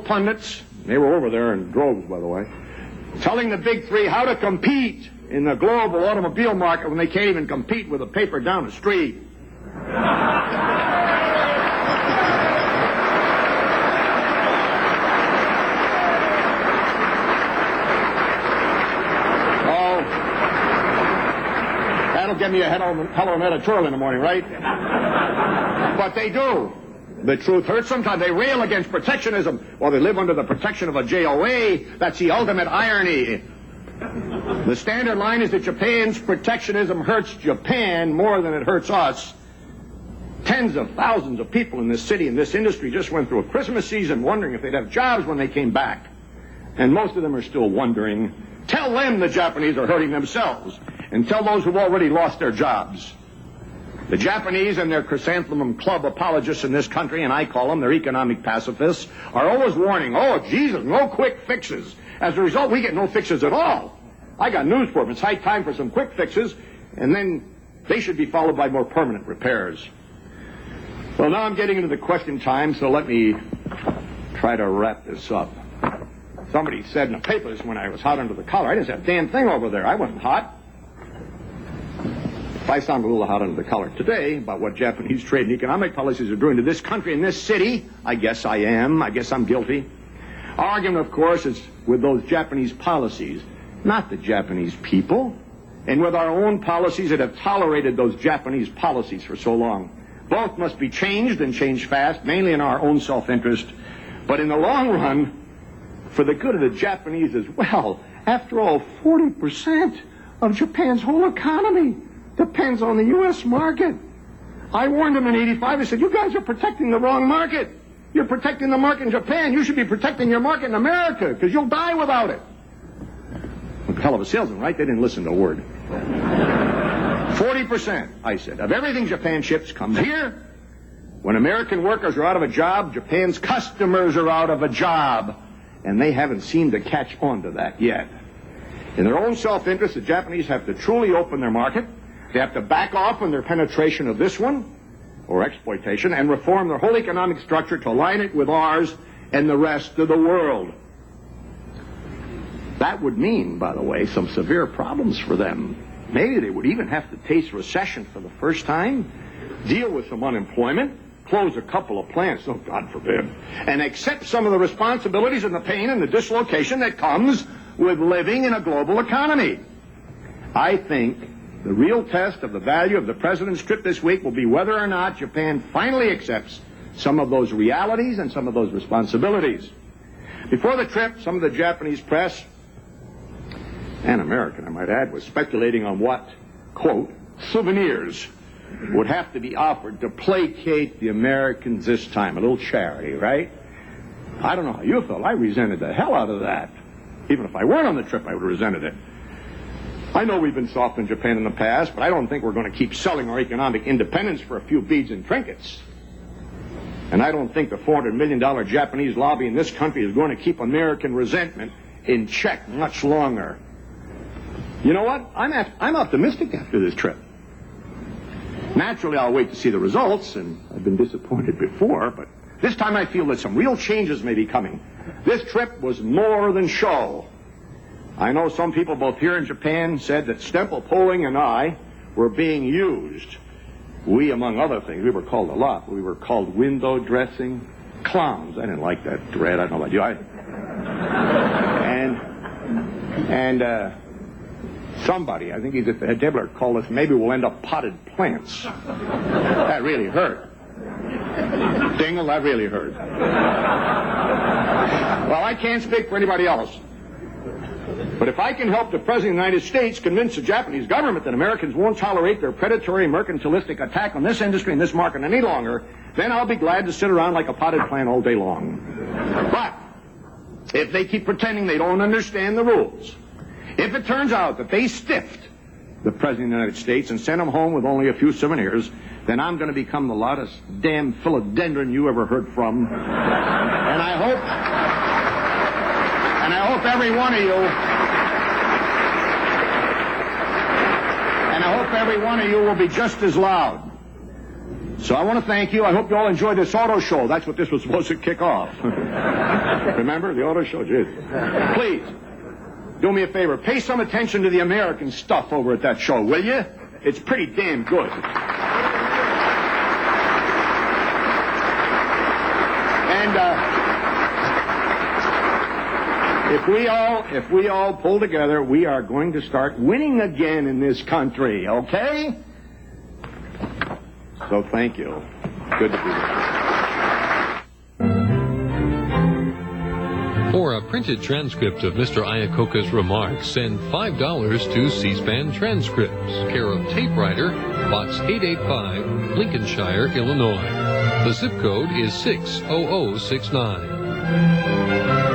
pundits, they were over there in droves, by the way, telling the big three how to compete in the global automobile market when they can't even compete with a paper down the street. That'll get me a hell of an editorial in the morning, right? But they do. The truth hurts sometimes. They rail against protectionism. Well, they live under the protection of a JOA. That's the ultimate irony. The standard line is that Japan's protectionism hurts Japan more than it hurts us. Tens of thousands of people in this city, in this industry, just went through a Christmas season wondering if they'd have jobs when they came back. And most of them are still wondering. Tell them the Japanese are hurting themselves. And tell those who've already lost their jobs. The Japanese and their chrysanthemum club apologists in this country, and I call them their economic pacifists, are always warning, oh, Jesus, no quick fixes. As a result, we get no fixes at all. I got news for them. It's high time for some quick fixes, and then they should be followed by more permanent repairs. Well, now I'm getting into the question time, so let me try to wrap this up. Somebody said in the papers when I was hot under the collar, I didn't say a damn thing over there. I wasn't hot. If I sound a little hot under the collar today about what Japanese trade and economic policies are doing to this country and this city, I guess I am. I guess I'm guilty. Our argument, of course, is with those Japanese policies, not the Japanese people, and with our own policies that have tolerated those Japanese policies for so long. Both must be changed and changed fast, mainly in our own self-interest, but in the long run, for the good of the Japanese as well. After all, 40% of Japan's whole economy depends on the U.S. market. I warned them in '85. I said, you guys are protecting the wrong market. You're protecting the market in Japan. You should be protecting your market in America, because you'll die without it. A hell of a salesman, right? They didn't listen to a word. 40%, I said, of everything Japan ships comes here. When American workers are out of a job, Japan's customers are out of a job. And they haven't seemed to catch on to that yet. In their own self-interest, the Japanese have to truly open their market. They have to back off on their penetration of this one, or exploitation, and reform their whole economic structure to align it with ours and the rest of the world. That would mean, by the way, some severe problems for them. Maybe they would even have to taste recession for the first time, deal with some unemployment, close a couple of plants, oh, God forbid, and accept some of the responsibilities and the pain and the dislocation that comes with living in a global economy. I think the real test of the value of the president's trip this week will be whether or not Japan finally accepts some of those realities and some of those responsibilities. Before the trip, some of the Japanese press, and American, I might add, was speculating on what, quote, souvenirs would have to be offered to placate the Americans this time. A little charity, right? I don't know how you felt. I resented the hell out of that. Even if I weren't on the trip, I would have resented it. I know we've been soft in Japan in the past, but I don't think we're going to keep selling our economic independence for a few beads and trinkets. And I don't think the $400 million Japanese lobby in this country is going to keep American resentment in check much longer. You know what? I'm optimistic after this trip. Naturally, I'll wait to see the results, and I've been disappointed before, but this time I feel that some real changes may be coming. This trip was more than show. I know some people both here and Japan said that Stemple Polling and I were being used. We, among other things, we were called a lot. We were called window dressing clowns. I didn't like that dread. I don't know about you. Somebody, I think he's at the head table, called us, maybe we'll end up potted plants. That really hurt. Dingle, that really hurt. Well, I can't speak for anybody else. But if I can help the President of the United States convince the Japanese government that Americans won't tolerate their predatory, mercantilistic attack on this industry and this market any longer, then I'll be glad to sit around like a potted plant all day long. But if they keep pretending they don't understand the rules, if it turns out that they stiffed the President of the United States and sent him home with only a few souvenirs, then I'm going to become the loudest damn philodendron you ever heard from. And I hope every one of you will be just as loud. So I want to thank you. I hope you all enjoyed this auto show. That's what this was supposed to kick off. Remember the auto show? Jeez. Please, do me a favor. Pay some attention to the American stuff over at that show, will you? It's pretty damn good. And if we all pull together, we are going to start winning again in this country, okay? So thank you. Good to be here. For a printed transcript of Mr. Iacocca's remarks, send $5 to C-SPAN Transcripts, care of Tape Writer, Box 885, Lincolnshire, Illinois. The zip code is 60069.